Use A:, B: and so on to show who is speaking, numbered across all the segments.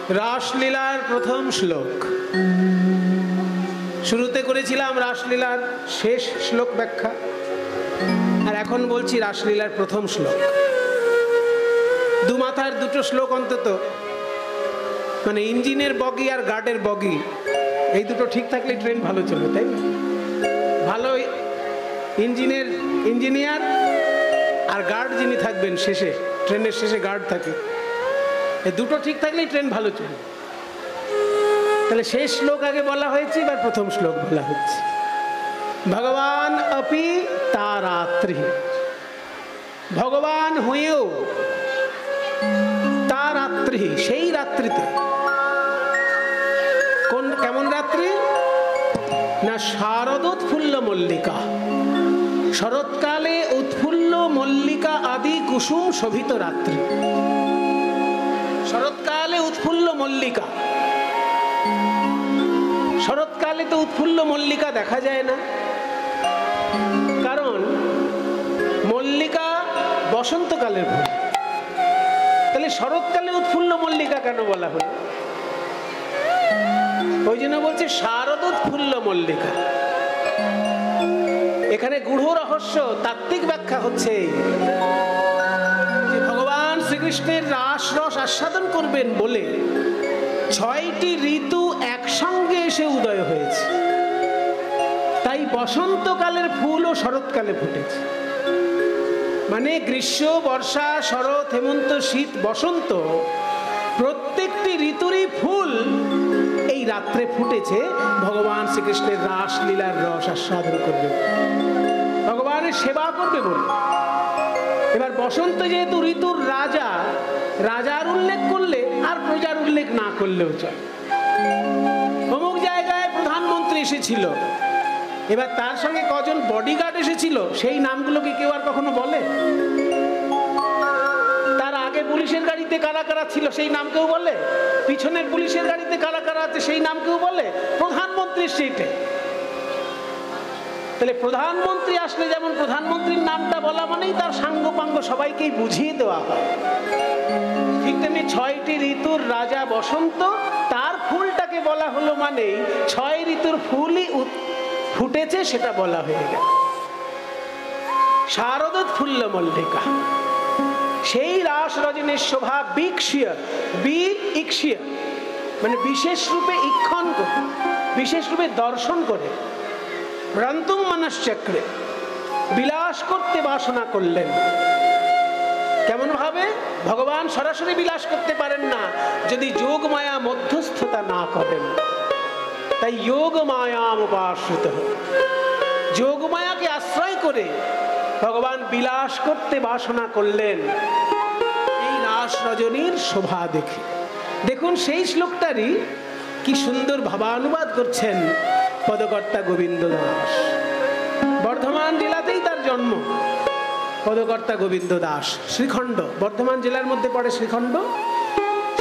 A: রাসলীলার প্রথম শ্লোক শুরুতে করেছিলাম, রাসলীলার শেষ শ্লোক ব্যাখ্যা, আর এখন বলছি রাসলীলার প্রথম শ্লোক। দুমাথার দুটো শ্লোক অন্তত, মানে ইঞ্জিনের বগি আর গার্ডের বগি, এই দুটো ঠিক থাকলে ট্রেন ভালো চলবে, তাই না? ভালো ইঞ্জিনিয়ার আর গার্ড যিনি থাকবেন শেষে, ট্রেনের শেষে গার্ড থাকে, এই দুটো ঠিক থাকলেই ট্রেন ভালো চলবে। তাহলে শেষ শ্লোক আগে বলা হয়েছে, এবার প্রথম শ্লোক বলা হচ্ছে। ভগবান অপি তারাত্রি, ভগবান হয়েও তারাত্রি, সেই রাত্রিতে। কেমন রাত্রি না? শারদোৎফুল্ল মল্লিকা, শরৎকালে উৎফুল্ল মল্লিকা আদি কুসুম শোভিত রাত্রি। শরৎকালে উৎফুল্ল মল্লিকা, শরৎকালে তো উৎফুল্ল মল্লিকা দেখা যায় না, কারণ মল্লিকা বসন্তকালের ফুল। তাহলে শরৎকালে উৎফুল্ল মল্লিকা কেন বলা হলো? ওই জন্য বলছে শারদোৎফুল্ল মল্লিকা। এখানে গূঢ় রহস্য, তাত্ত্বিক ব্যাখ্যা হচ্ছে যে ভগবান শ্রীকৃষ্ণের রাসরস আস্বাদন করবেন বলে 6টি ঋতু একসঙ্গে এসে উদয় হয়েছে, তাই বসন্তকালের ফুলও শরৎকালে ফুটেছে। মানে গ্রীষ্ম, বর্ষা, শরৎ, হেমন্ত, শীত, বসন্ত, প্রত্যেকটি ঋতুরই ফুল এই রাত্রে ফুটেছে ভগবান শ্রীকৃষ্ণের রাসলীলার রস আস্বাদন করবে, ভগবানের সেবা করবে বলে। এবার বসন্ত যেহেতু ঋতুর রাজা, রাজার উল্লেখ করলে আর প্রজার উল্লেখ না করলেও চলে। অমুক জায়গায় প্রধানমন্ত্রী এসেছিল, এবার তার সঙ্গে কজন বডিগার্ড এসেছিল, সেই নামগুলো কি কেউ আর কখনো বলে? তার আগে পুলিশের গাড়িতে কারা কারা ছিল সেই নাম কেউ বলে? পিছনের পুলিশের গাড়িতে কারা কারা আছে সেই নাম কেউ বলে? প্রধানমন্ত্রীর সিটে। তাহলে প্রধানমন্ত্রী আসলে যেমন প্রধানমন্ত্রীর নামটা বলা মানেই তার সাঙ্গপাঙ্গ সবাইকেই বুঝিয়ে দেওয়া হয়, ঠিক তেমনি 6টি ঋতুর রাজা বসন্ত, তার ফুলটাকে বলা হলো মানেই 6 ঋতুর ফুলই ফুটেছে সেটা বলা হয়ে গেল। শারদোৎফুল্ল মল্লিকা, সেই রাস রজনীর শোভা বিক্ষিয়, বিক্ষিয় মানে বিশেষ রূপে ইক্ষণ করে, বিশেষ রূপে দর্শন করে, ভ্রান্তুং মনশ্চক্রে, বিলাস করতে বাসনা করলেন। কেমন ভাবে? ভগবান সরাসরি বিলাস করতে পারেন না যদি যোগ মায়া মধ্যস্থতা না করেন, তাই যোগ মায়াম উপাশ্রিত, যোগ মায়াকে আশ্রয় করে ভগবান বিলাস করতে বাসনা করলেন এই রাস রজনীর শোভা দেখে। দেখুন সেই শ্লোকটারই কি সুন্দর ভাবানুবাদ করছেন পদকর্তা গোবিন্দ দাস। বর্ধমান জেলাতেই তার জন্ম, পদকর্তা গোবিন্দ দাস। শ্রীখণ্ড বর্ধমান জেলার মধ্যে পড়ে শ্রীখণ্ড,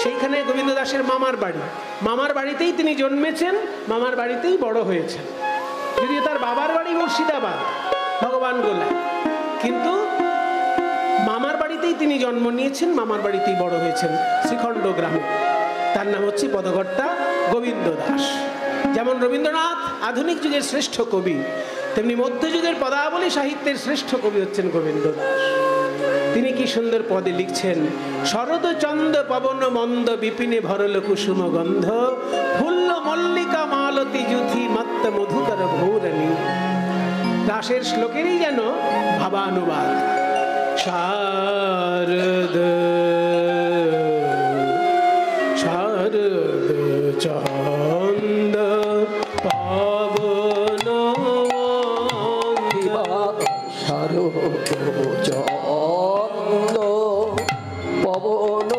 A: সেইখানে গোবিন্দ দাসের মামার বাড়ি। মামার বাড়িতেই তিনি জন্মেছেন, মামার বাড়িতেই বড় হয়েছেন। যদিও তার বাবার বাড়ি মুর্শিদাবাদ, ভগবান গোলায়, কিন্তু মামার বাড়িতেই তিনি জন্ম নিয়েছেন, মামার বাড়িতেই বড় হয়েছেন শ্রীখণ্ড গ্রামে। তার নাম হচ্ছে পদকর্তা গোবিন্দ দাস। যেমন রবীন্দ্রনাথ আধুনিক যুগের শ্রেষ্ঠ কবি, তেমনি মধ্যযুগের পদাবলী সাহিত্যের শ্রেষ্ঠ কবি হচ্ছেন গোবিন্দ দাস। তিনি কি সুন্দর পদে লিখছেন, শরদ চন্দ পবন মন্দ বিপিনে ভরল কুসুম গন্ধ, ফুল্ল মল্লিকা মালতী যুথি মত্ত মধুকর ভৌরণী। দাসের শ্লোকেরই যেন ভাবানুবাদ। শারদ শারদ চন্দ পবন
B: শারদ চন্দ পবন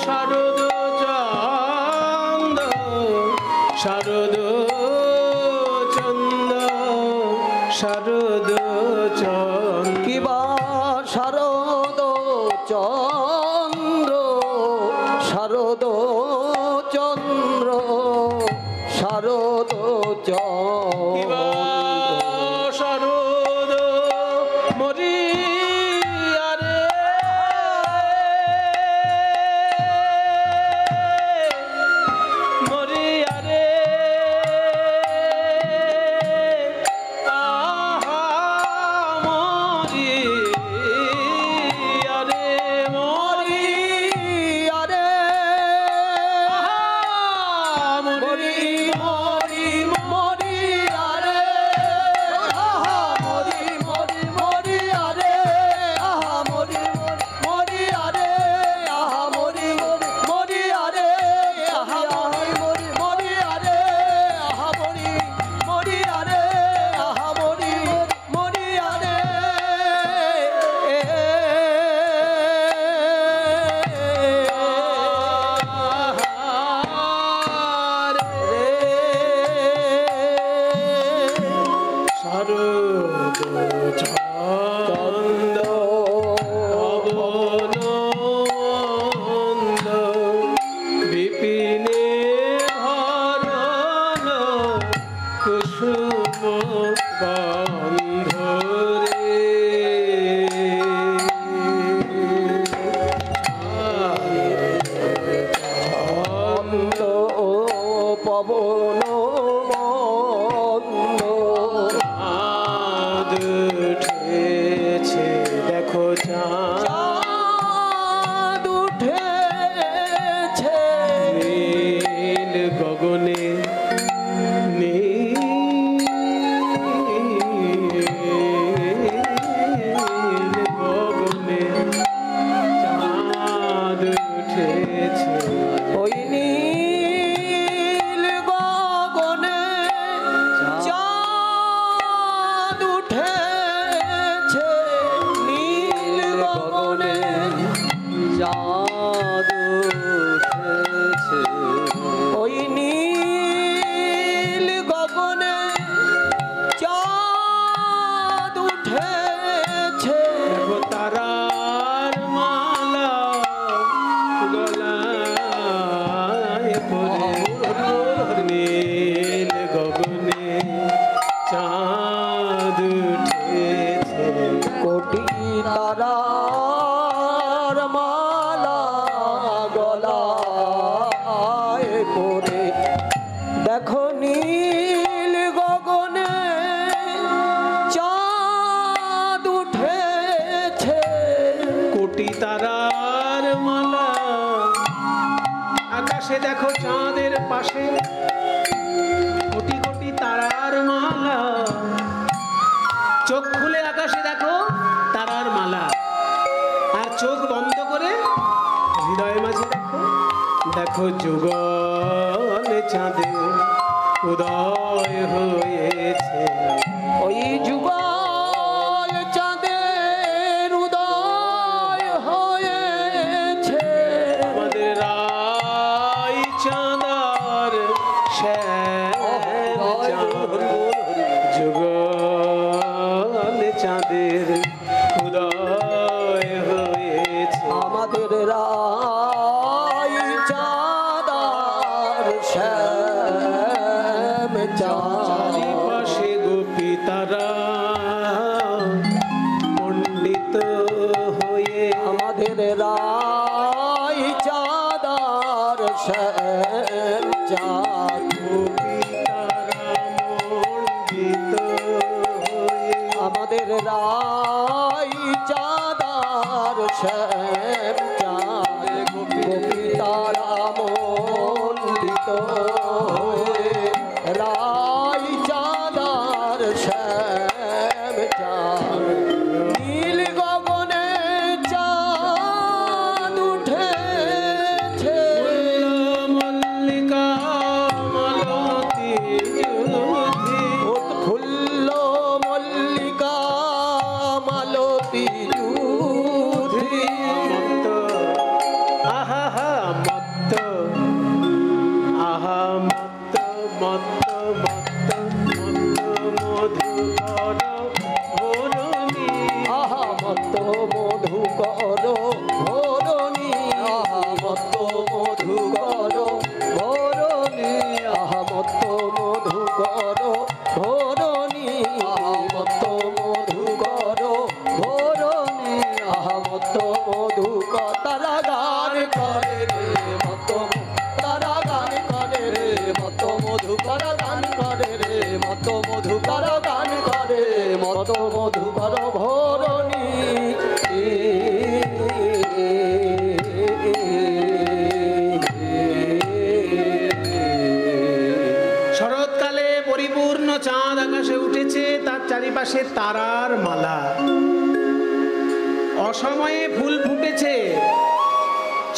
A: শারদ চন্দ শারদ চন্দ শারদ চন্দ
B: কিবা শারদ চন্দ্র শারদ চন্দ্র শারদ চন্দ্র
A: শারদ মরিয়ারে গন্ধ রে
B: ছন্দ পবন মন্দ
A: চাঁদ উঠেছে দেখো চাঁদ
B: চাঁদ উঠেছে
A: নীল গগনে নীল গগনে চাঁদ উঠেছে
B: ওই নীল গগনে চাঁদ উঠেছে নীল গগনে চাঁদ উঠেছে ওই নীল গগনে চাঁদ উঠেছে
A: দেখো তারার মালা গলায় পরে নীল গগনে চাঁদ উঠেছে
B: কোটি তারার মালা গলায় পরে দেখো নীল গগনে চাঁদ উঠেছে
A: কোটি তারার মালা আকাশে দেখো চাঁদের পাশে কোটি কোটি তারার মালা চোখ খুলে আকাশে দেখো তারার মালা আর চোখ বন্ধ করে হৃদয়ের মাঝে দেখো দেখো যুগল চাঁদে উদয় হয়েছে
B: ওই যুগল চাঁদের উদয় হয়েছে
A: আমাদের রাই চাঁদার শ্যাম যুগল চাঁদের উদয় হয়েছে
B: আমাদের রাই চাঁদার শ্যাম চাঁদ
A: চারিপাশে গোপী তারা মণ্ডিত হয়ে
B: আমাদের রাই চাঁদার শ্যাম চাঁদ
A: গোপী তারা মণ্ডিত হয়ে
B: আমাদের রাই চাঁদার শ্যাম চাঁদ গোপী তারা মণ্ডিত হয়ে রাই চাঁদার শ্যাম চাঁদ নীল গগনে চাঁদ উঠেছে
A: মল্লিকা মালতী যুধি
B: উৎফুল্ল মল্লিকা মালতী যুধি
A: মত্ত আহা মত্ত আহা মত্ত মত্ত মত্ত মত্ত মধুকর ভরণী
B: আহা মত্ত মধুকর ভরণী আহা মত্ত মধুকর ভরণী আহা মত্ত মধুকর ভরণী আহা মত্ত মধুকর ভরণী আহা মত্ত মধুকর তারা গান করে রে মত্ত তারা গান করে রে মত্ত মধুকর গান করে রে মত্ত মধুকর গান করে মত মধুকর ভরণী
A: শরৎকালে পরিপূর্ণ চাঁদ আকাশে উঠেছে তার চারিপাশে তারার মালা অসময়ে ফুল ফুটেছে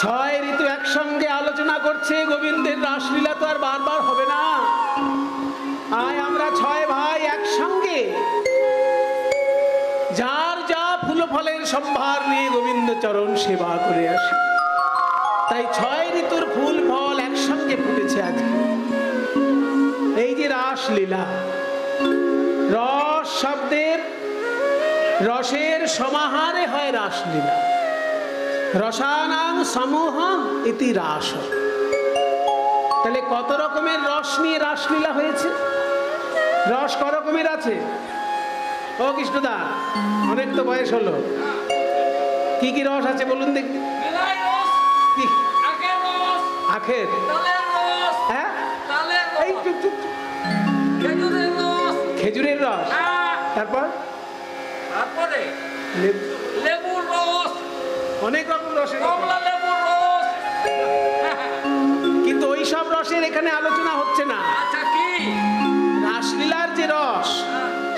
A: ছয় ঋতু একসঙ্গে আলোচনা করছে গোবিন্দের রাসলীলা তো আর বারবার হবে না আয় আমরা ছয় ভাই একসঙ্গে যার যা ফুল ফলের সম্ভার নিয়ে গোবিন্দ চরণ সেবা করে আসি তাই ছয় ঋতুর ফুল ফল একসঙ্গে ফুটেছে আজকে এই যে রাসলীলা রস শব্দের রসের সমাহারে হয় রাসলীলা রসানাং সমূহ ইতি রাস তাহলে কত রকমের রস নিয়ে রাসলীলা হয়েছে রস ক রকমের আছে? ও কৃষ্ণদা, অনেক তো বয়স হলো, কি কি রস আছে বলুন দেখি। কি? আখের, হ্যাঁ, এই চুপ চুপ, খেজুরের রস, তারপর
C: লেবুর রস,
A: অনেক রকম রসের,
C: কমলা লেবুর রস।
A: কিন্তু ওই সব রসের এখানে আলোচনা হচ্ছে না।
C: আচ্ছা, কি?
A: রাসলীলার যে রস,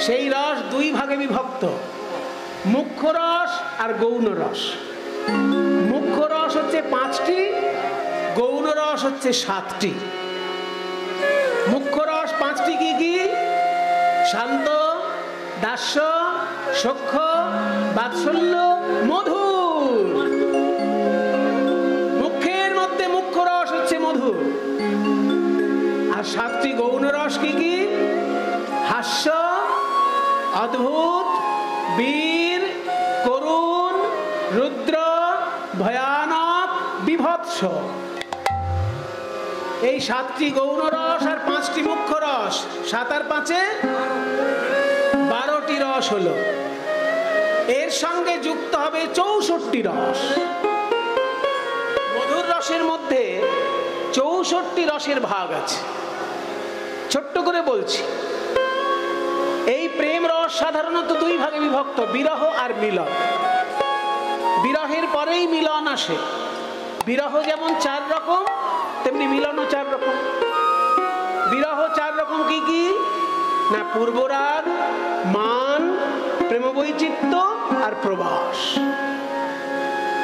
A: সেই রস দুই ভাগে বিভক্ত, মুখ্য রস আর গৌণ রস। মুখ্য রস হচ্ছে 5টি, গৌণ রস হচ্ছে 7টি। মুখ্য রস 5টি কি কি? শান্ত, দাস্য, সখ্য, বাৎসল্য, মধুর। মুখ্যের মধ্যে মুখ্য রস হচ্ছে মধুর। আর 7টি গৌণ রস কি কি? হাস্য, অদ্ভুত, বীর, করুণ, রুদ্র, ভয়ানক, বিভৎস। এই 7টি গৌণ রস আর 5টি মুখ্য রস, 7 আর 5-এ 12টি রস হলো। এর সঙ্গে যুক্ত হবে 64টি রস। মধুর রসের মধ্যে 64টি রসের ভাগ আছে। ছোট্ট করে বলছি, এই প্রেম রস সাধারণত দুই ভাগে বিভক্ত, বিরহ আর মিলন। বিরহের পরেই মিলন আসে। বিরহ যেমন 4 রকম, তেমনি মিলনও 4 রকম। বিরহ 4 রকম কি কি? না, পূর্বরাগ, মান, প্রেমবৈচিত্র্য আর প্রবাস।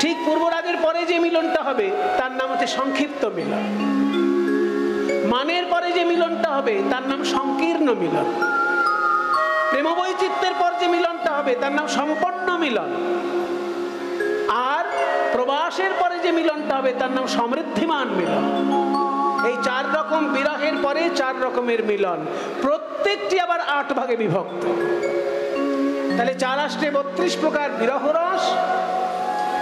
A: ঠিক পূর্বরাগের পরে যে মিলনটা হবে তার নাম হচ্ছে সংক্ষিপ্ত মিলন। মানের পরে যে মিলনটা হবে তার নাম সংকীর্ণ মিলন। প্রেমবৈচিত্র্যের পর যে মিলনটা হবে তার নাম সম্পন্ন মিলন। আর প্রবাসের পরে যে মিলনটা হবে তার নাম সমৃদ্ধিমান মিলন। এই 4 রকম বিরহের পরে 4 রকমের মিলন, প্রত্যেকটি আবার 8 ভাগে বিভক্ত। তাহলে 4 8 32 প্রকার বিরহ রস,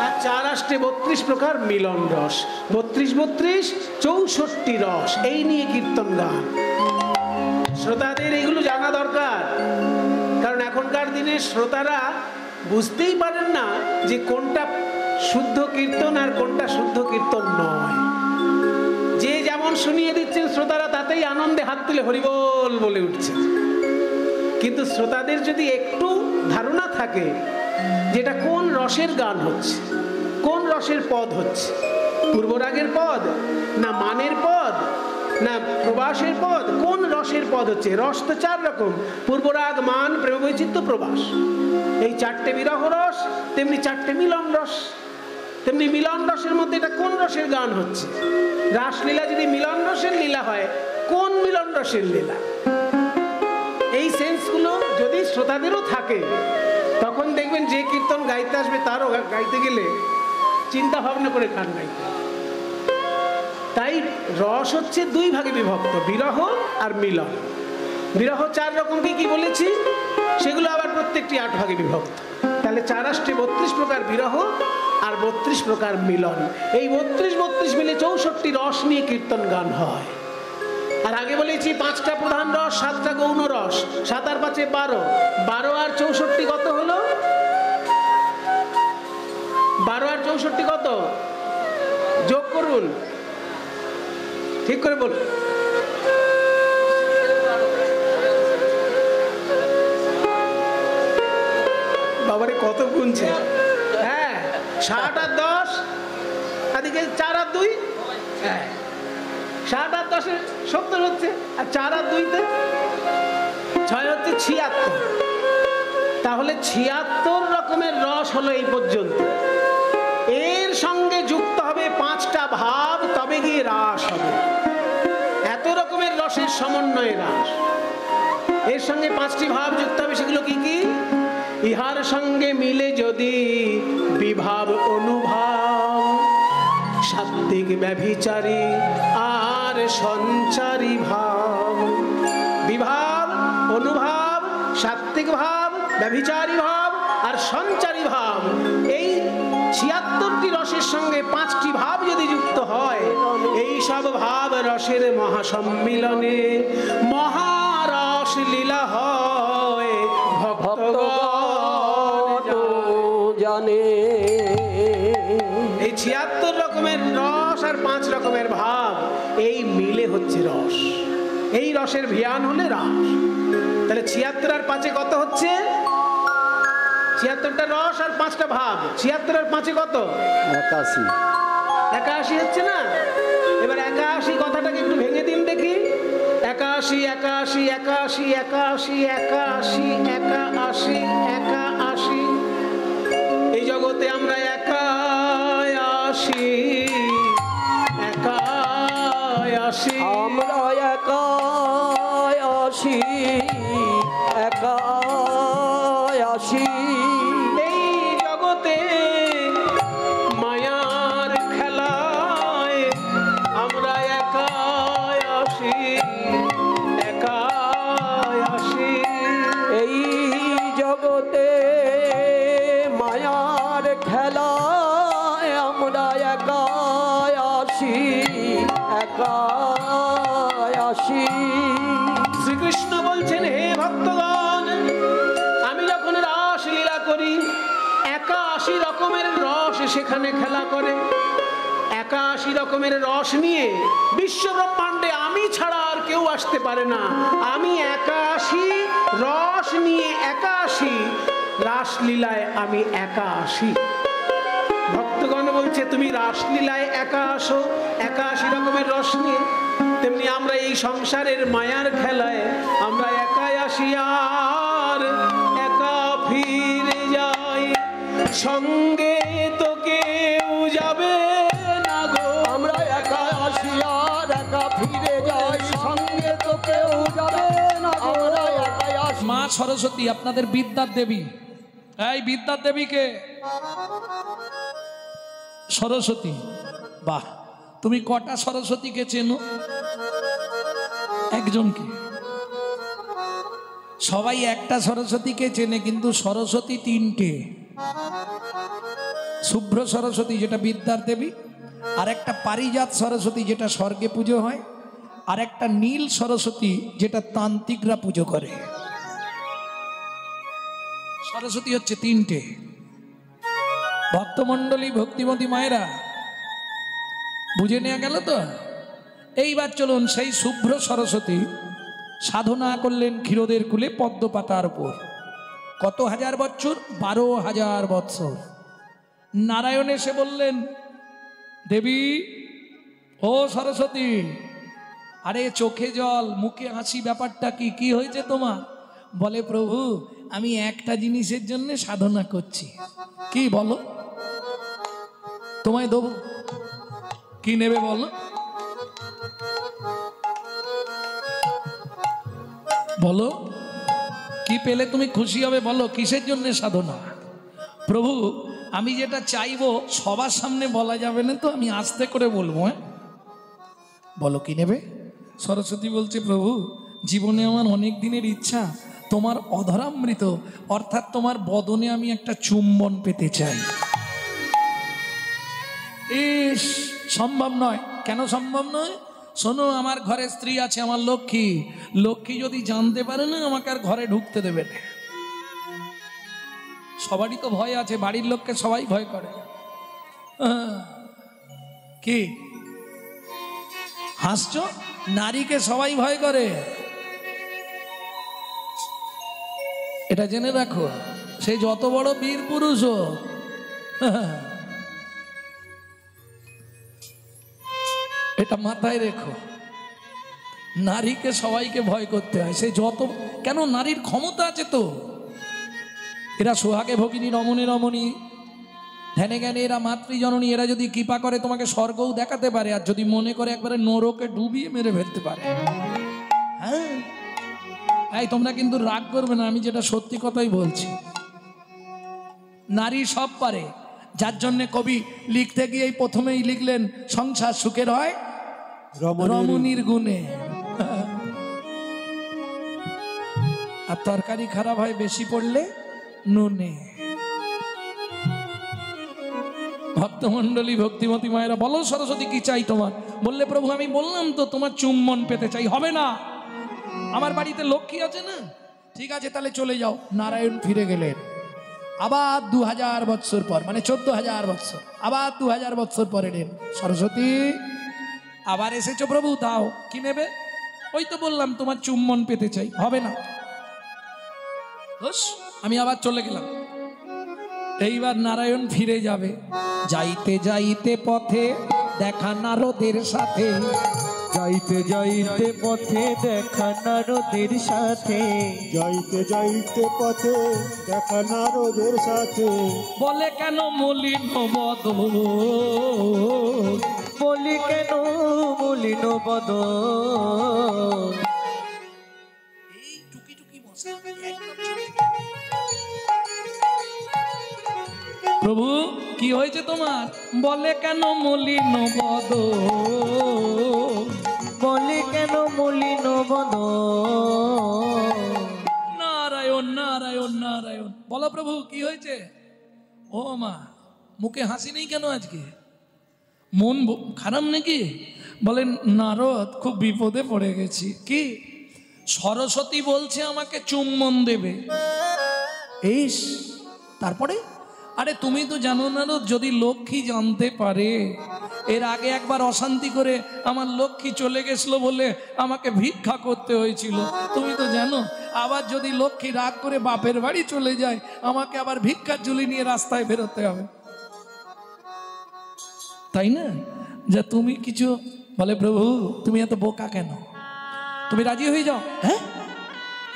A: আর 4 8 32 প্রকার মিলন রস। 32 32 64টি রস। এই নিয়ে কীর্তন গান। শ্রোতাদের এগুলো জানা দরকার, কারণ এখনকার দিনে শ্রোতারা বুঝতেই পারেন না যে কোনটা শুদ্ধ কীর্তন আর কোনটা শুদ্ধ কীর্তন নয়। যে যেমন শুনিয়ে দিচ্ছেন শ্রোতারা তাতেই আনন্দে হাত তুলে হরিবোল বলে উঠছে। কিন্তু শ্রোতাদের যদি একটু ধারণা থাকে যেটা কোন রসের গান হচ্ছে, কোন রসের পদ হচ্ছে, পূর্বরাগের পদ না মানের পদ না প্রবাসের পদ, কোন রসের পদ হচ্ছে। রস তো 4 রকম, পূর্বরাগ, মান, প্রেমবৈচিত্র্য, প্রবাস। এই 4টে বিরহ রস, তেমনি 4টে মিলন রস। তেমনি মিলন রসের মধ্যে এটা কোন রসের গান হচ্ছে। রাসলীলা যদি মিলন রসের লীলা হয়, কোন মিলন রসের লীলা। এই সেন্সগুলো যদি শ্রোতাদেরও থাকে, তখন দেখবেন যে কীর্তন গাইতে আসবে তারও গাইতে গেলে চিন্তা ভাবনা করে গান গাইতে। তাই রস হচ্ছে 2 ভাগে বিভক্ত, বিরহ আর মিলন। বিরহ 4 রকম কি বলেছি, সেগুলো আবার প্রত্যেকটি 8 ভাগে বিভক্ত। তাহলে 4 8 32 প্রকার বিরহ আর 32 প্রকার মিলন। এই 32 32 মিলে 64টি রস নিয়ে কীর্তন গান হয়। আর আগে বলেছি 5টা প্রধান রস, 7টা গৌণ রস, 7 আর 5-এ 12, 12 আর 64 কত হলো? 12 আর 64 কত? যোগ করুন, ঠিক করে বলুন। বাবারে কত গুনছে। হ্যাঁ, 7 আর 10, এদিকে 4 আর 2, হ্যাঁ 7 আর 10-এ 70 হচ্ছে, আর 4 আর 2-তে 6 হচ্ছে 76। তাহলে 76 রকমের রস হলো এই পর্যন্ত। এর সঙ্গে যুক্ত হবে 5টা ভাব, তবে গিয়ে রাস হবে। এত রকমের রসের সমন্বয়ে রাস। এর সঙ্গে 5টি ভাব যুক্ত হবে, সেগুলো কি কি? ইহার সঙ্গে মিলে যদি বিভাব অনুভাব, সাত্ত্বিক ব্যভিচারী আর সঞ্চারী ভাব। বিভাব, অনুভাব, সাত্ত্বিক ভাব, ব্যভিচারী ভাব আর সঞ্চারী ভাব, এই 76টি রসের সঙ্গে 5টি ভাব যদি যুক্ত হয়, এই সব ভাব রসের মহাসম্মিলনে মহারস রস লীলা হয় ভক্তগণ
B: জানে।
A: এই ৭৬ রকমের রস আর ৫ রকমের ভাব, এই মিলে হচ্ছে রস। এই রসের ভিয়ান হলে রাস। তাহলে ৭৬ আর ৫-এ কত হচ্ছে? ৭৬টা রস আর ৫টা ভাব। ৭৬ আর ৫-এ কত?
B: ৮১।
A: ৮১ হচ্ছে না? এবার ৮১ কথাটাকে একটু ভেঙে দিন দেখি। ৮১ ৮১ ৮১ ৮১ ৮১ ৮১। এই জগতে আমরা একাই আসি, একাই আসি।
B: আমরা একাই আসি, একাই আসি।
A: এই জগতে মায়ার খেলায় আমরা একাই আসি, একাই আসি।
B: এই জগতে মায়ার খেলায় আমরা একাই আসি, একাই আসি।
A: শ্রীকৃষ্ণ বলছেন, হে ভক্তগণ, আমি যখন রাস লীলা করি ৮১ রকমের রস সেখানে খেলা করে। ৮১ রকমের রস নিয়ে বিশ্ব ব্রহ্মাণ্ডে আমি ছাড়া আর কেউ আসতে পারে না। আমি ৮১ রস নিয়ে ৮১ রাসলীলায় আমি একা আসি। ভক্তগণ বলছে, তুমি রাসলীলায় একা আসো ৮১ রকমের রস নিয়ে, তেমনি আমরা এই সংসারের মায়ার খেলায় আমরা একাই আসি আর একা ফিরে যাই। সঙ্গে তো কেউ যাবে না গো।
B: আমরা একা আসি আর একা ফিরে যাই, সঙ্গে তো কেউ যাবে না। আমরা একাই আসি।
C: মা সরস্বতী আপনাদের বিদ্যার দেবী। এই বিদ্যার দেবীকে সরস্বতী। বাহ, তুমি কটা সরস্বতীকে চেনো? একজনকে। সবাই একটা সরস্বতীকে চেনে, কিন্তু সরস্বতী তিনটে। শুভ্র সরস্বতী যেটা বিদ্যার দেবী, আর একটা পারিজাত সরস্বতী যেটা স্বর্গে পুজো হয়, আর একটা নীল সরস্বতী যেটা তান্ত্রিকরা পুজো করে। সরস্বতী হচ্ছে তিনটে। ভক্তমণ্ডলী, ভক্তিমতী মায়েরা, বুঝে নেওয়া গেল তো? এইবার চলুন, সেই শুভ্র সরস্বতী সাধনা করলেন ক্ষীরোদের কুলে পদ্ম পাতার উপর। কত হাজার বছর? ১২,০০০ বৎসর। নারায়ণ এসে বললেন, দেবী ও সরস্বতী, আরে চোখে জল মুখে হাসি, ব্যাপারটা কি? কি হয়েছে তোমার? বলে, প্রভু আমি একটা জিনিসের জন্য সাধনা করছি। কি বলো? তোমায় দেবো। কি নেবে বলো? বলো কি পেলে তুমি খুশি হবে? বলো কিসের জন্য সাধনা? প্রভু আমি যেটা চাইবো সবার সামনে বলা যাবে না তো, আমি আস্তে করে বলবো। হ্যাঁ বলো কি নেবে? সরস্বতী বলছে, প্রভু জীবনে আমার অনেক দিনের ইচ্ছা তোমার অধরামৃত, অর্থাৎ তোমার বদনে আমি একটা চুম্বন পেতে চাই। ইস, সম্ভব নয়। কেন সম্ভব নয়? শোনো, আমার ঘরে স্ত্রী আছে, আমার লক্ষ্মী। লক্ষ্মী যদি জানতে পারে না, আমাকে আর ঘরে ঢুকতে দেবে না। সবারই তো ভয় আছে, বাড়ির লোককে সবাই ভয় করে। কি হাসছো? নারীকে সবাই ভয় করে, এটা জেনে রাখো। সে যত বড় বীর পুরুষ হোক, এটা মাথায় রেখো। নারীকে সবাইকে ভয় করতে হয়, সে যত। কেন? নারীর ক্ষমতা আছে তো। এরা সোহাগে ভগিনী, রমণী রমণী, ধ্যানে জ্ঞানে এরা মাতৃজননী। এরা যদি কৃপা করে তোমাকে স্বর্গও দেখাতে পারে, আর যদি মনে করে একবারে নরকে ডুবিয়ে মেরে ফেলতে পারে। হ্যাঁ, এই তোমরা কিন্তু রাগ করবে না, আমি যেটা সত্যি কথাই বলছি। নারী সব পারে, যার জন্য কবি লিখতে গিয়ে প্রথমেই লিখলেন, সংসার সুখের হয় রমণীর গুণে। আর তরকারি খারাপ হয় বেশি পড়লে নুনে। ভক্তমণ্ডলী, ভক্তিমতী মায়েরা, বলো সরস্বতী কি চাই তোমার? বললে, প্রভু আমি বললাম তো তোমার চুম্বন পেতে চাই। হবে না, আমার বাড়িতে লক্ষ্মী আছে না, ঠিক আছে তাহলে চলে যাও। নারায়ণ ফিরে গেলেন। আবার 2000 বৎসর পর, মানে 14,000 বৎসর, আবার 2000 বৎসর পর এলেন। সরস্বতী আবার এসেছো প্রভু, দাও। কি নেবে? ওই তো বললাম তোমার চুম্বন পেতে চাই। হবে না, আমি আবার চলে গেলাম। এইবার নারায়ণ ফিরে যাবে। যাইতে যাইতে পথে দেখা নারদের সাথে,
B: যাইতে যাইতে পথে দেখা নারদের সাথে,
D: যাইতে যাইতে পথে দেখা নারদের সাথে,
C: বলে কেন মলিন বদন,
B: বলি কেন মলিন বদন।
C: এই টুকি টুকি মশা একদম। প্রভু কি হয়েছে তোমার? বলে কেন মলিন বদন,
B: বলি কেন মলিন বদন।
C: নারায়ণ নারায়ণ নারায়ণ। বলো প্রভু কি হয়েছে? ও মা, মুখে হাসি নেই কেন আজকে? মন খারাপ নাকি? বলেন নারদ খুব বিপদে পড়ে গেছি। কি? সরস্বতী বলছে আমাকে চুম্বন দেবে। ইস, তারপরে? আরে তুমি তো জানো নারদ, যদি লক্ষ্মী জানতে পারে, এর আগে একবার অশান্তি করে আমার লক্ষ্মী চলে গেছিল বলে আমাকে ভিক্ষা করতে হয়েছিল, তুমি তো জানো। আবার যদি লক্ষ্মী রাগ করে বাপের বাড়ি চলে যায়, আমাকে আবার ভিক্ষার ঝুলি নিয়ে রাস্তায় বেরোতে হবে, তাই না? যা তুমি কিছু বলে, প্রভু তুমি এত বোকা কেন? তুমি রাজি হয়ে যাও। হ্যাঁ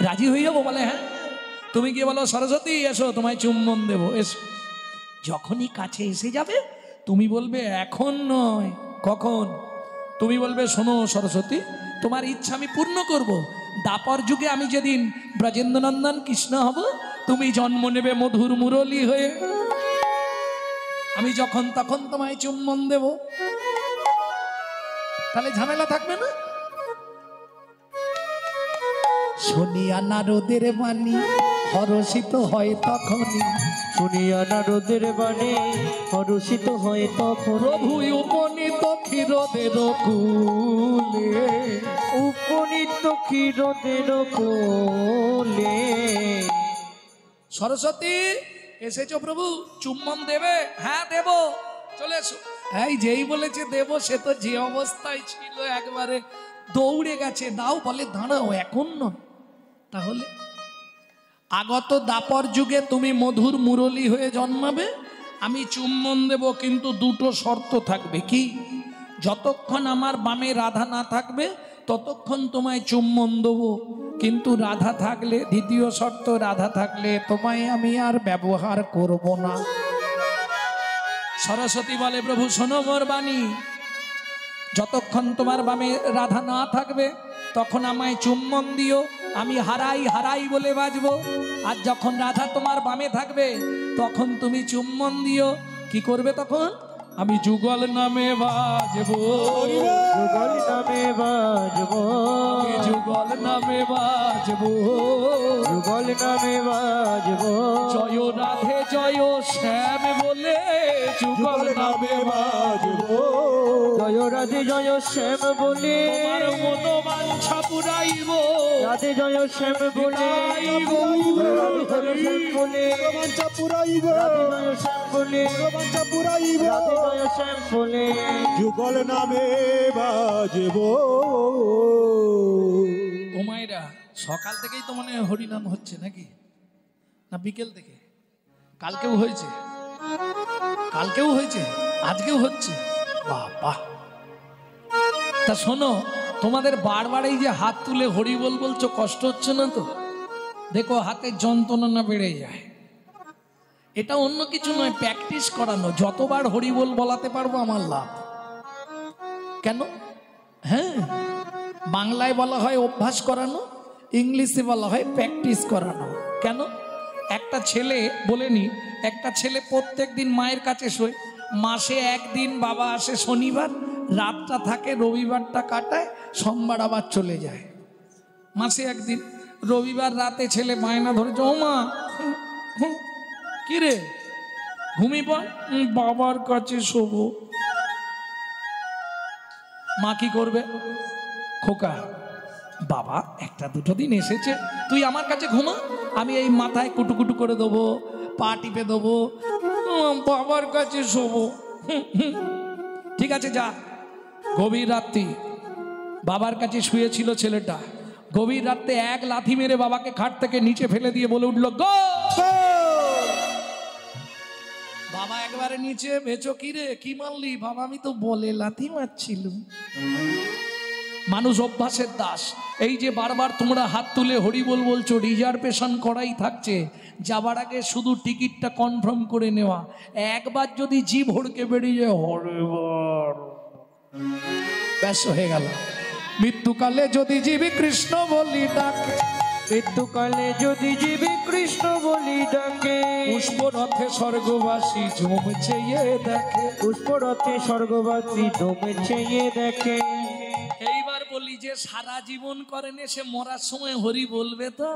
C: রাজি হয়ে যাবো। বলে হ্যাঁ। তুমি গিয়ে বলো সরস্বতী এসো, তোমায় চুম্বন দেবো। এসো। যখনই কাছে এসে যাবে তুমি বলবে এখন নয়, কখন? তুমি বলবে শোনো সরস্বতী, তোমার ইচ্ছা আমি পূর্ণ করব। দাপর যুগে আমি যেদিন ব্রজেন্দ্রনন্দন কৃষ্ণ হব, তুমি জন্ম নেবে মধুর মুরলী হয়ে, আমি যখন তখন তোমায় চুম্বন দেব। তাহলে ঝামেলা থাকবে না। শুনিয়া নারদের বাণী হরষিত হয় তখনই,
B: শুনিয়া নারদের বাণী হরষিত হয় তখন,
C: প্রভু উপনীত ক্ষীরদের কুলে,
B: উপনীত ক্ষীরদের কোলে।
C: সরস্বতী এসেছো প্রভু, চুম্বন দেবে? হ্যাঁ দেব, চলে এসো। এই যেই বলেছে দেব, সে তো যে অবস্থায় ছিল একবারে দৌড়ে গেছে। দাও, বলে দাঁড়াও এখন নয়। তাহলে আগত দাপর যুগে তুমি মধুর মুরলী হয়ে জন্মাবে, আমি চুম্বন দেব, কিন্তু দুটো শর্ত থাকবে। কি? যতক্ষণ আমার বামে রাধা না থাকবে ততক্ষণ তোমায় চুম্বন দেবো, কিন্তু রাধা থাকলে, দ্বিতীয় শর্ত, রাধা থাকলে তোমায় আমি আর ব্যবহার করব না। সরস্বতী বলে প্রভু শোনো মোর বাণী, যতক্ষণ তোমার বামে রাধা না থাকবে তখন আমায় চুম্বন দিও, আমি হারাই হারাই বলে বাজবো। আর যখন রাধা তোমার বামে থাকবে তখন তুমি চুম্বন দিও। কি করবে তখন? আমি যুগল নামে বাজবো,
B: যুগল নামে বাজবো,
C: আমি যুগল নামে বাজবো,
B: যুগল নামে বাজবো।
C: জয় রাধে জয় শ্যাম বলে যুগল নামে বাজবো,
B: জয় রাধে জয় শ্যাম বলে
C: তোমার মনোবাঞ্ছা পুরাইব,
B: রাধে জয় শ্যাম বলে, রাধে জয় শ্যাম বলে,
D: বাঞ্ছা পুরাইব,
B: রাধে জয় শ্যাম বলে,
D: বাঞ্ছা পুরাইব,
B: রাধে জয় শ্যাম বলে।
D: যুগল নামে বাজব।
C: ও মায়েরা, সকাল থেকেই তো মনে হয় হরিনাম হচ্ছে নাকি? না বিকেল থেকে? কালকেও হয়েছে, কালকেও হয়েছে, আজকেও হচ্ছে। বাবা, তা শোনো, তোমাদের বারবার এই যে হাত তুলে হরি বল বলছো, কষ্ট হচ্ছে না তো? দেখো হাতের যন্ত্রণা না বেড়ে যায়। এটা অন্য কিছু নয়, প্র্যাকটিস করানো। যতবার হরি বল বলাতে পারবো আমার লাভ। কেন? হ্যাঁ, বাংলায় বলা হয় অভ্যাস করানো, ইংলিশে বলা হয় প্র্যাকটিস করানো। কেন? একটা ছেলে বলেনি, একটা ছেলে প্রত্যেক দিন মায়ের কাছে শোয়, মাসে একদিন বাবা আসে শনিবার, রাতটা থাকে, রবিবারটা কাটায়, সোমবার আবার চলে যায়। মাসে একদিন রবিবার রাতে ছেলে বায়না ধরেছে, ও মা কি রে ঘুমি পড়, বাবার কাছে শোবো। মা কি করবে? খোকা বাবা একটা দুটো দিন এসেছে, তুই আমার কাছে ঘুমা, আমি এই মাথায় কুটুকুটু করে দেবো, পা টিপে দেবো, বাবার কাছে শোবো। ঠিক আছে যা। গভীর রাত্রি বাবার কাছে শুয়েছিল ছেলেটা, গভীর রাত্রে এক লাথি মেরে বাবাকে খাট থেকে নিচে ফেলে দিয়ে বলে উঠলো গো। বাবা একবারে নিচে, বেচো কি রে, কি মারলি? বাবা আমি তো বলে লাথি মারছিল। মানুষ অভ্যাসের দাস। এই যে বারবার তোমরা হাত তুলে হরি বল বলছো, রিজার্ভেশন করাই থাকছে, যাবার আগে শুধু টিকিটটা কনফার্ম করে নেওয়া। একবার যদি জিভ হড়কে বেরিয়ে যায় হরে বল, ব্যাস হয়ে গেল। মৃত্যুকালে যদি জীবী কৃষ্ণ বলি ডাকে,
B: মৃত্যুকালে যদি জীবী কৃষ্ণ বলি ডাকে,
C: পুষ্পরথে স্বর্গবাসী জমে চেয়ে দেখে,
B: পুষ্পরথে স্বর্গবাসী দমে চেয়ে দেখে।
C: এইবার বলি যে সারা জীবন করেন, সে মরার সময় হরি বলবে তো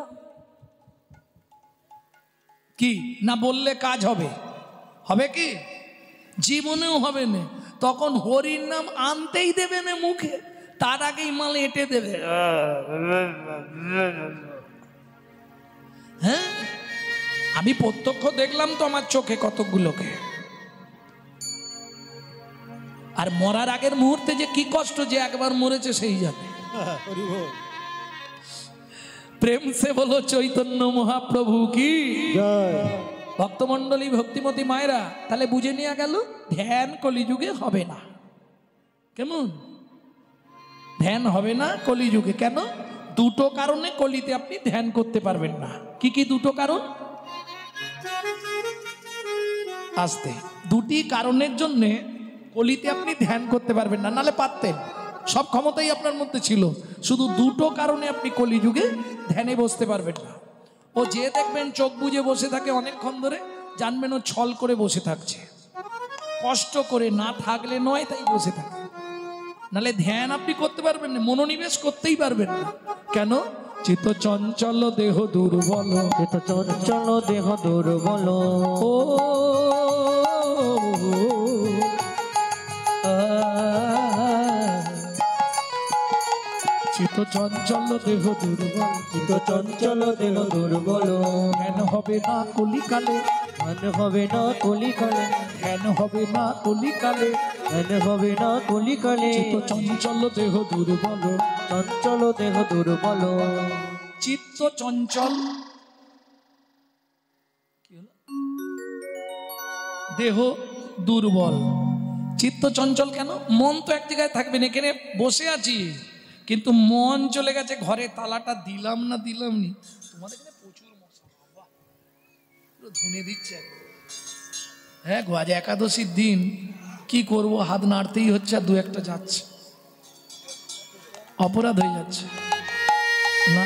C: কি না? বললে কাজ হবে? হবে কি? জীবনেও হবে না। তখন হরির নাম আনতেই দেবে না মুখে, তার আগেই মাল এঁটে দেবে। হ্যাঁ, আমি প্রত্যক্ষ দেখলাম তো আমার চোখে কতগুলোকে। আর মরার আগের মুহূর্তে যে কি কষ্ট, যে একবার মরেছে সেই জানে। প্রেম সে বলো চৈতন্য মহাপ্রভু কি
D: জয়।
C: ভক্তমণ্ডলী, ভক্তিমতী মায়েরা, তাহলে বুঝে নেওয়া গেল ধ্যান কলিযুগে হবে না। কেমন? ধ্যান হবে না কলিযুগে। কেন? দুটো কারণে কলিতে আপনি ধ্যান করতে পারবেন না। কি কি দুটো কারণ? আসতে দুটি কারণের জন্য কলিতে আপনি ধ্যান করতে পারবেন না, নালে পারতেন, সব ক্ষমতাই আপনার মধ্যে ছিল। শুধু দুটো কারণে আপনি কলিযুগে ধ্যানে বসতে পারবেন না। ও যে দেখবেন চোখ বুজে বসে থাকে অনেকক্ষণ ধরে, জানবেন ও ছল করে বসে থাকছে, কষ্ট করে না থাকলে নয়, তাই বসে থাকে। নালে ধ্যান আপনি করতে পারবেন না, মনোনিবেশ করতেই পারবেন না। কেন? চিত্ত চঞ্চল দেহ দুর্বল,
B: চিত্ত চঞ্চল দেহ দুর্বল,
C: ও চিত্ত চঞ্চল দেহ দুর্বল,
B: চিত্ত চঞ্চল দেহ দুর্বল।
C: ধ্যান হবে না কলিকালে,
B: ধ্যান হবে না কলিকালে,
C: ধ্যান হবে না কলিকালে,
B: ধ্যান হবে না কলিকালে।
C: চিত্ত চঞ্চল দেহ দুর্বল,
B: চঞ্চল দেহ দুর্বল।
C: চিত্ত চঞ্চল দেহ দুর্বল। চিত্ত চঞ্চল কেন? মন তো এক জায়গায় থাকবে না। এখানে বসে আছি কিন্তু মন চলে গেছে ঘরে, তালাটা দিলাম না দিলাম নি। তোমাদের এখানে প্রচুর মশা, বাবা পুরো ধুনে দিচ্ছে। হ্যাঁ গো, আজ একাদশীর দিন, কি করব, হাত নাড়তেই হচ্ছে, আর দু একটা যাচ্ছে, অপরাধ হয়ে যাচ্ছে না।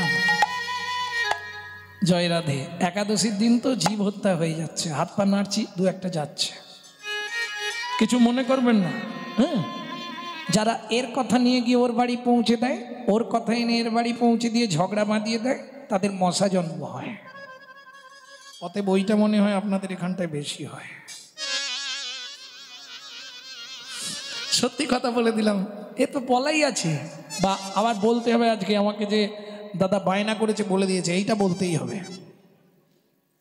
C: জয় রাধে। একাদশীর দিন তো জীব হত্যা হয়ে যাচ্ছে, হাত পা নাড়ছি, দু একটা যাচ্ছে, কিছু মনে করবেন না। হ্যাঁ, যারা এর কথা নিয়ে গিয়ে ওর বাড়ি পৌঁছে দেয়, ওর কথা এনে এর বাড়ি পৌঁছে দিয়ে ঝগড়া বাঁধিয়ে দেয়, তাদের মশা জন্ম হয়। অতএব বইটা মনে হয় আপনাদের এখানটায় বেশি হয়। সত্যি কথা বলে দিলাম, এ তো বলাই আছে। বা আবার বলতে হবে, আজকে আমাকে যে দাদা বায়না করেছে বলে দিয়েছে, এইটা বলতেই হবে।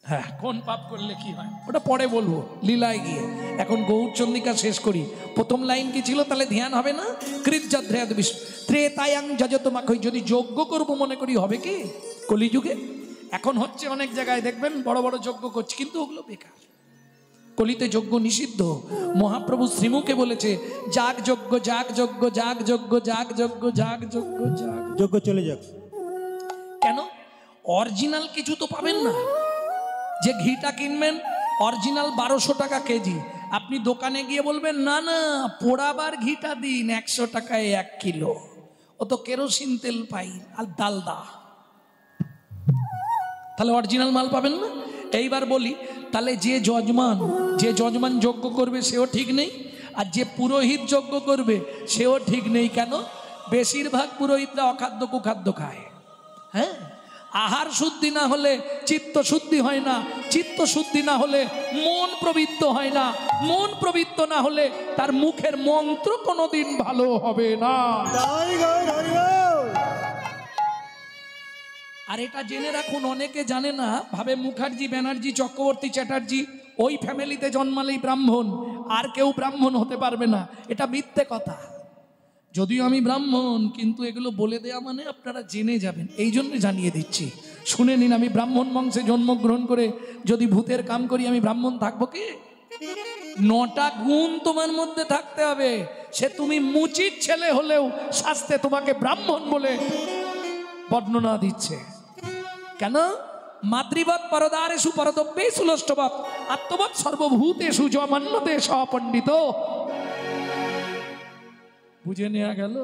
C: হ্যাঁ, কোন পাপ করলে কি হয় ওটা পরে বলবো লীলায় গিয়ে। এখন গৌরচন্দ্রিকা শেষ করি। প্রথম লাইন কি ছিল? তাহলে ধ্যান হবে না। কৃতযাধ্যায়াদ বিষ্ণু ত্রেতায়াং যজতমাখৈ, যদি যজ্ঞ করব মনে করি হবে কি কলিযুগে? এখন হচ্ছে অনেক জায়গায় দেখবেন বড় বড় যজ্ঞ করছে, কিন্তু ওগুলো বেকার। কলিতে যজ্ঞ নিষিদ্ধ। মহাপ্রভু শ্রীমুখে বলেছে, যাগ যজ্ঞ, যাগ যজ্ঞ, যাগ যজ্ঞ, যাগ যজ্ঞ, যাগ যজ্ঞ, যাগ।
D: যোগ্য চলে যাক।
C: কেন? অরিজিনাল কিছু তো পাবেন না। যে ঘিটা কিনবেন অরিজিনাল 1200 টাকা কেজি, আপনি দোকানে গিয়ে বলবেন না না পোড়াবার ঘিটা দিন, 100 টাকায় 1 কিলো। ও তো কেরোসিন তেল পাই আর ডালদা, তাহলে অরিজিনাল মাল পাবেন না। এইবার বলি, তাহলে যে যজমান যজ্ঞ করবে সেও ঠিক নেই, আর যে পুরোহিত যজ্ঞ করবে সেও ঠিক নেই। কেন? বেশিরভাগ পুরোহিতরা অখাদ্য কুখাদ্য খায়। হ্যাঁ, আহার শুদ্ধি না হলে চিত্ত শুদ্ধি হয় না, চিত্ত শুদ্ধি না হলে মন প্রবৃত্ত হয় না, মন প্রবৃত্ত না হলে তার মুখের মন্ত্র কোনোদিন ভালো হবে না। আর এটা জেনে রাখুন, অনেকে জানে না, ভাবে মুখার্জি, ব্যানার্জি, চক্রবর্তী, চ্যাটার্জি ওই ফ্যামিলিতে জন্মালেই ব্রাহ্মণ, আর কেউ ব্রাহ্মণ হতে পারবে না। এটা মিথ্যে কথা। যদিও আমি ব্রাহ্মণ, কিন্তু এগুলো বলে দেয়া মানে আপনারা জেনে যাবেন, এই জন্য জানিয়ে দিচ্ছি। শুনে নিন, আমি ব্রাহ্মণ বংশে জন্মগ্রহণ করে যদি ভূতের কাম করি, আমি ব্রাহ্মণ থাকবো কি? 9টা গুণ তোমার মধ্যে থাকতে হবে। সে তুমি মুচির ছেলে হলেও শাস্ত্রে তোমাকে ব্রাহ্মণ বলে বর্ণনা দিচ্ছে। কেন? মাতৃবৎ পরদারেষু পরদব্যেষু লোষ্টবৎ আত্মবৎ সর্বভূতেষু যমান্যতে সপণ্ডিত। বুঝে নেওয়া গেল?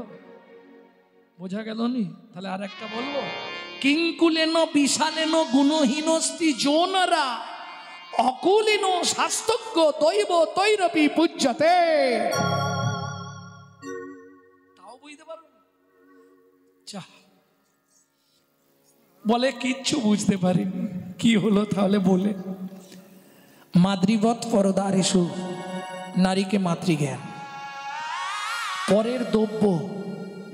C: বোঝা গেল নি? তাহলে আর একটা বলবো, কিঙ্কুলেন বিশালেন গুণহীনস্তি জোনরা অকুলিন শাস্তজ্ঞ দৈব তৈরপি পূজ্যতে। তাও বুঝতে পারো? বলে কিচ্ছু বুঝতে পারিনি। কি হলো তাহলে বলে? মাতৃবৎ পরদারেষু, নারীকে মাতৃজ্ঞান, পরের দ্রব্য।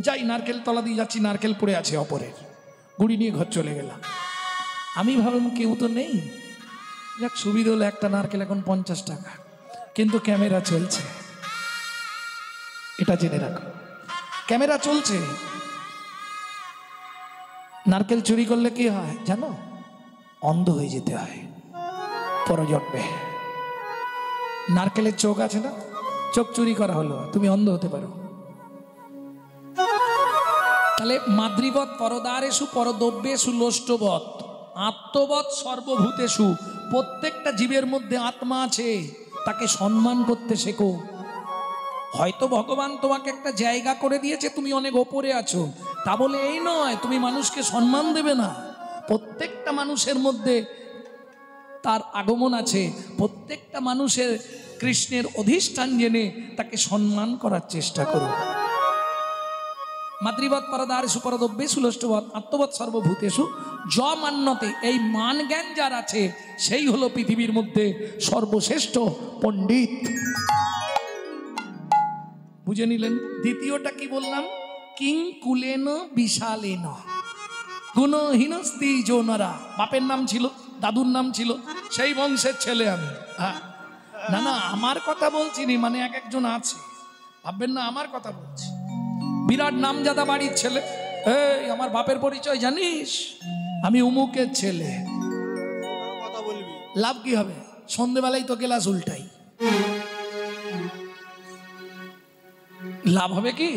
C: যাই নারকেল তলা দিয়ে যাচ্ছি, নারকেল পড়ে আছে অপরের, গুড়ি নিয়ে ঘর চলে গেলাম। আমি ভাবলাম কেউ তো নেই, যাক সুবিধা হলো, একটা নারকেল এখন 50 টাকা, কিন্তু ক্যামেরা চলছে, এটা জেনে রাখো। ক্যামেরা চলছে। নারকেল চুরি করলে কি হয় জানো? অন্ধ হয়ে যেতে হয় পরজন্মে। নারকেলের চোখ আছে না, চোখ চুরি করা হলো, তুমি অন্ধ হতে পারো। তাহলে মাতৃবৎ পরদারেষু পরদ্রব্যেষু লোষ্টবৎ আত্মবৎ সর্বভূতেষু। প্রত্যেকটা জীবের মধ্যে আত্মা আছে, তাকে সম্মান করতে শেখো। হয়তো ভগবান তোমাকে একটা জায়গা করে দিয়েছে, তুমি অনেক ওপরে আছো, তা বলে এই নয় তুমি মানুষকে সম্মান দেবে না। প্রত্যেকটা মানুষের মধ্যে তার আগমন আছে, প্রত্যেকটা মানুষের কৃষ্ণের অধিষ্ঠান জেনে তাকে সম্মান করার চেষ্টা করো। মাতৃবৎ পরদারেষু পরদ্রব্যেষু লোষ্টবৎ আত্মবৎ সর্বভূতেষু যমান্যতে। এই মান জ্ঞান যার আছে, সেই হলো পৃথিবীর মধ্যে সর্বশ্রেষ্ঠ পণ্ডিত। বুঝে নিলেন? দ্বিতীয়টা কি বললাম? কিংকুলেন বিশালেন গুণহীনস্তি যৌনরা। বাপের নাম ছিল, দাদুর নাম ছিল, সেই বংশের ছেলে আমি। না না, আমার কথা বলছি নি, মানে এক একজন আছে, ভাববেন না আমার কথা বলছি। বিরাট নামজাদা বাড়ির ছেলে, এই আমার বাপের পরিচয় জানিস? আমি উমুকের ছেলে।
D: কথা বলবি,
C: লাভ কি হবে? সন্ধেবেলায় তো গেলাস উল্টাই, লাভ হবে কি?